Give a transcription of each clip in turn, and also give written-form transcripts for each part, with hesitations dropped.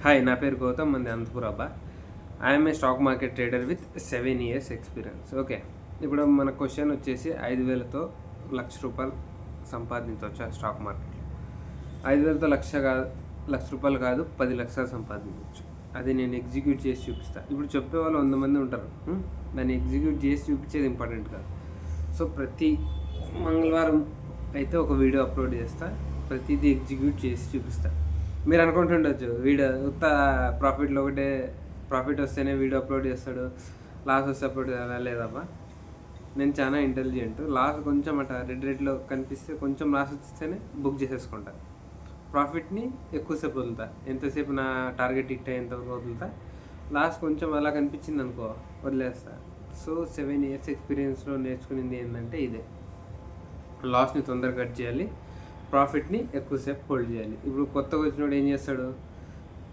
Hi, నా పేరు గౌతమ్, మంది అనంతపూర్ అబ్బా. I'm a stock market trader with 7 years experience. Okay, ఇప్పుడు మన క్వశ్చన్ వచ్చేసి 5,000తో ₹1,00,000 సంపాదించవచ్చా స్టాక్ మార్కెట్లో? 5,000తో ₹1,00,000 కాదు, 10 లక్షలు సంపాదించవచ్చు. అది నేను ఎగ్జిక్యూట్ చేసి చూపిస్తాను. ఇప్పుడు చెప్పేవాళ్ళు 100 మంది ఉంటారు, దాన్ని ఎగ్జిక్యూట్ చేసి చూపించేది ఇంపార్టెంట్ కాదు. సో ప్రతి మంగళవారం అయితే ఒక వీడియో అప్లోడ్ చేస్తా, ప్రతిదీ ఎగ్జిక్యూట్ చేసి చూపిస్తాను. మీరు అనుకుంటుండొచ్చు, వీడియో ఉత్త ప్రాఫిట్ వస్తేనే వీడియో అప్లోడ్ చేస్తాడు, లాస్ వస్తే అప్లోడ్ చేయాలా? లేదబ్బా, నేను చాలా ఇంటెలిజెంట్. లాస్ కొంచెం రెడ్ రేట్లో కనిపిస్తే కొంచెం లాస్ వస్తేనే బుక్ చేసేసుకుంటా. ప్రాఫిట్ని ఎక్కువసేపు వదులుతా, ఎంతసేపు నా టార్గెట్ హిట్ అయ్యేంతవరకు వదులుతా. లాస్ కొంచెం అలా కనిపించింది అనుకో, వదిలేస్తా. సో 7 years ఎక్స్పీరియన్స్లో నేర్చుకునేది ఏంటంటే ఇదే, లాస్ని తొందరగా కట్ చేయాలి, ప్రాఫిట్ని ఎక్కువసేపు హోల్డ్ చేయాలి. ఇప్పుడు కొత్తగా వచ్చినప్పుడు ఏం చేస్తాడు,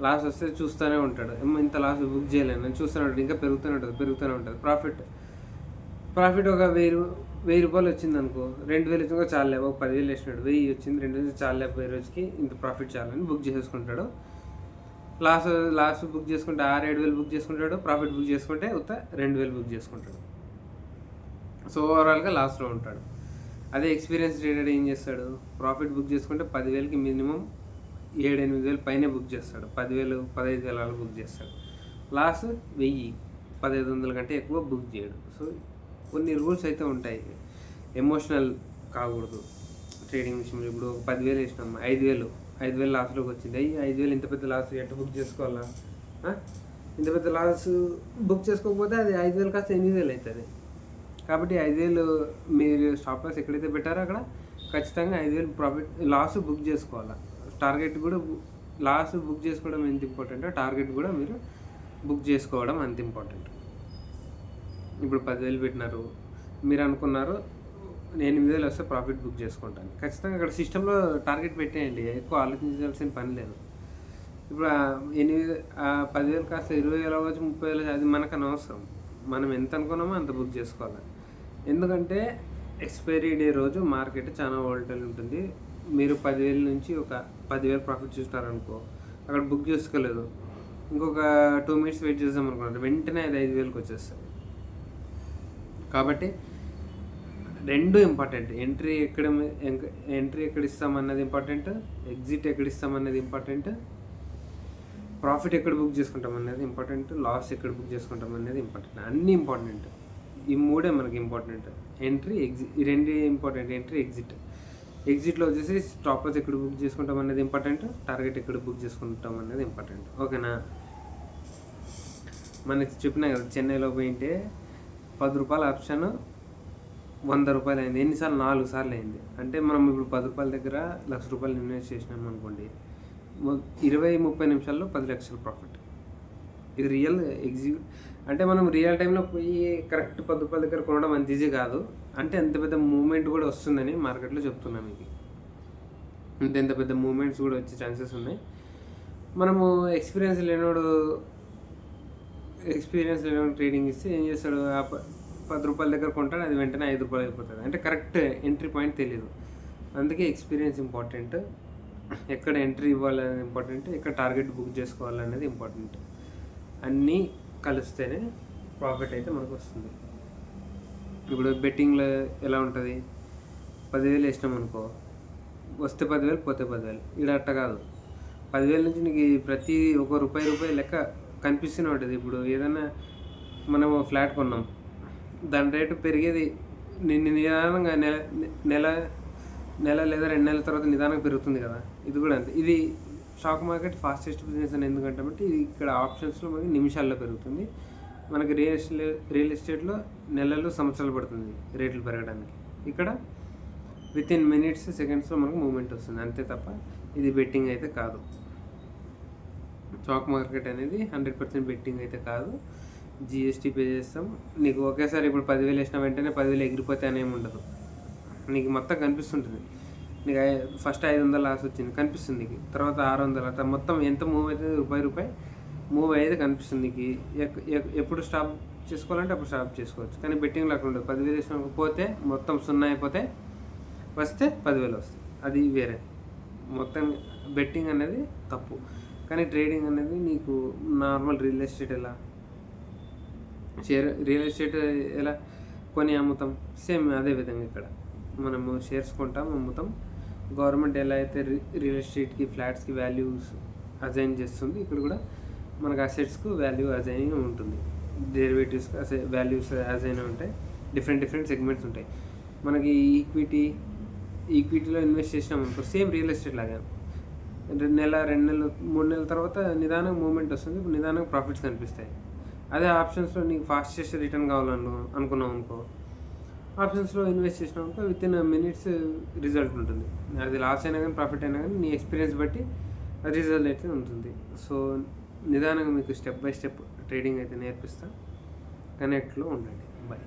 లాస్ వస్తే చూస్తూనే ఉంటాడు, ఇంత లాస్ బుక్ చేయలేను అని చూస్తూనే ఉంటాడు, ఇంకా పెరుగుతూనే ఉంటుంది. ప్రాఫిట్ ఒక ₹1,000 వచ్చింది అనుకో, 2,000 వచ్చిందో చాలే, ఒక 10,000 వేసినాడు, 1,000 వచ్చింది, 2,000 చాలే, 10 రోజుకి ఇంత ప్రాఫిట్ చాలని బుక్ చేసుకుంటాడు. లాస్ బుక్ చేసుకుంటే 6,000-7,000 బుక్ చేసుకుంటాడు, ప్రాఫిట్ బుక్ చేసుకుంటే ఉత్త 2,000 బుక్ చేసుకుంటాడు. సో ఓవరాల్గా లాస్లో ఉంటాడు. అదే ఎక్స్పీరియన్స్ ట్రేడర్ ఏం చేస్తాడు, ప్రాఫిట్ బుక్ చేసుకుంటే 10,000కి మినిమం 7,000-8,000 పైనే బుక్ చేస్తాడు, 10,000-15,000 అలా బుక్ చేస్తాడు. లాస్ 1,000-1,500 కంటే ఎక్కువ బుక్ చేయడు. సో కొన్ని రూల్స్ అయితే ఉంటాయి, ఎమోషనల్ కాకూడదు ట్రేడింగ్ విషయంలో. ఇప్పుడు 10,000 వేసినాం, 5,000 లాస్లోకి వచ్చింది, 5,000 ఇంత పెద్ద లాస్ ఎట్లా బుక్ చేసుకోవాలా? ఇంత పెద్ద లాస్ బుక్ చేసుకోకపోతే అది 5,000 కాస్త 8,000 అవుతుంది. కాబట్టి 5,000 మీరు స్టాప్ లాస్ ఎక్కడైతే పెట్టారో అక్కడ ఖచ్చితంగా 5,000 ప్రాఫిట్ లాస్ బుక్ చేసుకోవాలి. టార్గెట్ కూడా లాస్ బుక్ చేసుకోవడం ఎంత ఇంపార్టెంటో టార్గెట్ కూడా మీరు బుక్ చేసుకోవడం అంత ఇంపార్టెంట్. ఇప్పుడు 10,000 పెట్టినారు, మీరు అనుకున్నారు 8,000 వస్తే ప్రాఫిట్ బుక్ చేసుకుంటాను, ఖచ్చితంగా అక్కడ సిస్టంలో టార్గెట్ పెట్టేయండి, ఎక్కువ ఆలోచించాల్సిన పని లేదు. ఇప్పుడు 10,000 కాస్త 20,000 అవ్వచ్చు, 30,000, అది మనకు అనవసరం. మనం ఎంత అనుకున్నామో అంత బుక్ చేసుకోవాలి. ఎందుకంటే ఎక్స్పైరీ డే రోజు మార్కెట్ చాలా వోల్టైల్ ఉంటుంది. మీరు 10,000 నుంచి ఒక 10,000 ప్రాఫిట్ చూస్తారనుకో, అక్కడ బుక్ చేసుకోలేదు, ఇంకొక 2 minutes వెయిట్ చేద్దాం అనుకున్నారు, వెంటనే అది 5,000కి వచ్చేస్తుంది. కాబట్టి రెండు ఇంపార్టెంట్, ఎంట్రీ ఎక్కడ ఇస్తామన్నది ఇంపార్టెంట్, ఎగ్జిట్ ఎక్కడ ఇస్తామన్నది ఇంపార్టెంట్, ప్రాఫిట్ ఎక్కడ బుక్ చేసుకుంటాం అనేది ఇంపార్టెంట్, లాస్ ఎక్కడ బుక్ చేసుకుంటాం అనేది ఇంపార్టెంట్. అన్నీ ఇంపార్టెంట్, ఈ మూడే మనకి ఇంపార్టెంట్. ఎంట్రీ, ఎగ్జిట్, ఈ రెండు ఇంపార్టెంట్. ఎంట్రీ, ఎగ్జిట్లో వచ్చేసి స్టాప్ లాస్ ఎక్కడ బుక్ చేసుకుంటాం అనేది ఇంపార్టెంట్, టార్గెట్ ఎక్కడ బుక్ చేసుకుంటాం అనేది ఇంపార్టెంట్. ఓకేనా? మనకి చెప్పినా కదా, చెన్నైలో పోయింటే ₹10 ఆప్షన్ ₹100 అయింది. ఎన్నిసార్లు? 4 సార్లు అయింది. అంటే మనం ఇప్పుడు ₹10 దగ్గర ₹1,00,000 ఇన్వెస్ట్ చేసినాం అనుకోండి, 20-30 నిమిషాల్లో 10 లక్షలు ప్రాఫిట్. ఇది రియల్ అంటే మనం రియల్ టైంలో పోయి కరెక్ట్ ₹10 దగ్గర కొనడం అంత ఈజీ కాదు. అంటే అంత పెద్ద మూవ్మెంట్ కూడా వస్తుందని మార్కెట్లో చెప్తున్నాను మీకు. ఎంత పెద్ద మూవ్మెంట్స్ కూడా వచ్చే ఛాన్సెస్ ఉన్నాయి. మనము ఎక్స్పీరియన్స్ లేనోడు ట్రేడింగ్ ఇస్తే ఏం చేస్తాడు, ₹10 దగ్గర కొంటాడు, అది వెంటనే ₹5 అయిపోతుంది. అంటే కరెక్ట్ ఎంట్రీ పాయింట్ తెలియదు. అందుకే ఎక్స్పీరియన్స్ ఇంపార్టెంట్, ఎక్కడ ఎంట్రీ ఇవ్వాలనేది ఇంపార్టెంట్, ఎక్కడ టార్గెట్ బుక్ చేసుకోవాలనేది ఇంపార్టెంట్. అన్నీ కలిస్తేనే ప్రాఫిట్ అయితే మనకు వస్తుంది. ఇప్పుడు బెట్టింగ్లో ఎలా ఉంటుంది, 10,000 వేసినాం అనుకో, వస్తే 10,000, పోతే 10,000. ఇక్కడ అట్ట కాదు, 10,000 నుంచి నీకు ప్రతి ఒక రూపాయి లెక్క కనిపిస్తూనే ఉంటుంది. ఇప్పుడు ఏదైనా మనం ఫ్లాట్ కొన్నాం, దాని రేటు పెరిగేది నిదానంగా నెల లేదా 2 నెలల తర్వాత నిదానంగా పెరుగుతుంది కదా. ఇది కూడా అంతే. ఇది స్టాక్ మార్కెట్ ఫాస్టెస్ట్ బిజినెస్ అని ఎందుకంటే ఇది ఇక్కడ ఆప్షన్స్లో మనకి నిమిషాల్లో పెరుగుతుంది. మనకి రియల్ ఎస్టేట్లో నెలలు, సంవత్సరాలు పడుతుంది రేట్లు పెరగడానికి. ఇక్కడ వితిన్ మినిట్స్, సెకండ్స్లో మనకు మూవ్మెంట్ వస్తుంది, అంతే తప్ప ఇది బెట్టింగ్ అయితే కాదు. స్టాక్ మార్కెట్ అనేది 100% బెట్టింగ్ అయితే కాదు. GST పే చేస్తాం. నీకు ఒకేసారి ఇప్పుడు 10,000 వేసిన వెంటనే 10,000 ఎగిరిపోతే అనేమి ఉండదు. నీకు మొత్తం కనిపిస్తుంటుంది. నీకు ఫస్ట్ 500 లాస్ వచ్చింది కనిపిస్తుంది నీకు, తర్వాత 600, తర్వాత మొత్తం ఎంత మూవ్ అవుతుంది, రూపాయి మూవ్ అయ్యేది కనిపిస్తుంది నీకు. ఎప్పుడు స్టాప్ చేసుకోవాలంటే అప్పుడు స్టాప్ చేసుకోవచ్చు. కానీ బెట్టింగ్ లాగా ఉండదు. 10,000 వేసిన పోతే మొత్తం 0 అయిపోతే, వస్తే 10,000 వస్తాయి, అది వేరే. మొత్తం బెట్టింగ్ అనేది తప్పు. కానీ ట్రేడింగ్ అనేది నీకు నార్మల్ రియల్ ఎస్టేట్ ఎలా రియల్ ఎస్టేట్ ఎలా కొని అమ్ముతాం, సేమ్ అదే విధంగా ఇక్కడ మనము షేర్స్ కొంటాం, అమ్ముతాం. గవర్నమెంట్ ఎలా అయితే రియల్ ఎస్టేట్కి ఫ్లాట్స్కి వాల్యూస్ అజైన్ చేస్తుంది, ఇక్కడ కూడా మనకు అసెట్స్కు వాల్యూ అజైన్ ఉంటుంది. డెరివేటివ్స్కి వాల్యూస్ అజైన్ ఉంటాయి. డిఫరెంట్ సెగ్మెంట్స్ ఉంటాయి. మనకి ఈక్విటీలో ఇన్వెస్ట్ చేసినాం అనుకో, సేమ్ రియల్ ఎస్టేట్ లాగా 2 నెలలు 3 నెలల తర్వాత నిదానంగా మూమెంట్ వస్తుంది, ఇప్పుడు నిదానంగా ప్రాఫిట్స్ కనిపిస్తాయి. అదే ఆప్షన్స్లో నీకు ఫాస్టెస్ట్ రిటర్న్ అనుకున్నాం అనుకో, ఆప్షన్స్లో ఇన్వెస్ట్ చేసినాం అనుకో, విత్ ఇన్ మినిట్స్ రిజల్ట్ ఉంటుంది. అది లాస్ అయినా కానీ ప్రాఫిట్ అయినా కానీ నీ ఎక్స్పీరియన్స్ బట్టి రిజల్ట్ అయితే ఉంటుంది. సో నిదానంగా మీకు స్టెప్ బై స్టెప్ ట్రేడింగ్ అయితే నేర్పిస్తా. కనెక్ట్లో ఉండండి. బాయ్.